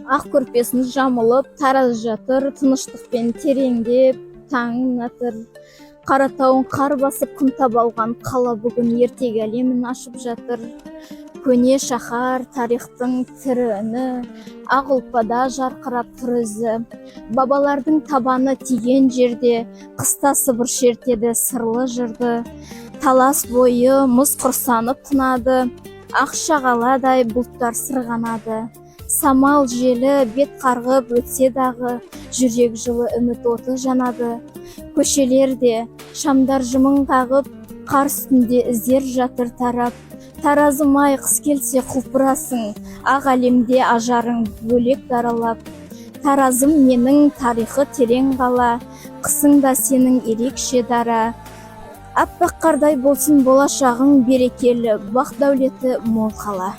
Ақ көрпесін жамылып, тараз жатыр, тыныштықпен тереңдеп, таң атыр. Қаратауын қар басып, күн таба алған қала бүгін ертегі әлемін ашып жатыр. Көне шаһар, тарихтың тірі үні, ақ ұлпада жарқырап тұр ізі. Бабалардың табаны тиген жерде, қыста сыбыр шертеді сырлы жырды. Талас бойы мұз құрсанып тынады, ақ шағаладай бұлттар сырғанады. Самал желі бет қарғып өтсе дағы, жүрек жылы үміт оты жанады. Көшелерде шамдар жымың қағып, қар үстінде іздер жатыр тарап. Таразым-ай, қыс келсе құлпырасың, ақ әлемде ажарың бөлек даралап. Таразым менің тарихы терең қала, қысыңда сенің ерекше дара. Аппақ қардай болсын болашағың берекелі, бақ дәулеті мол қала.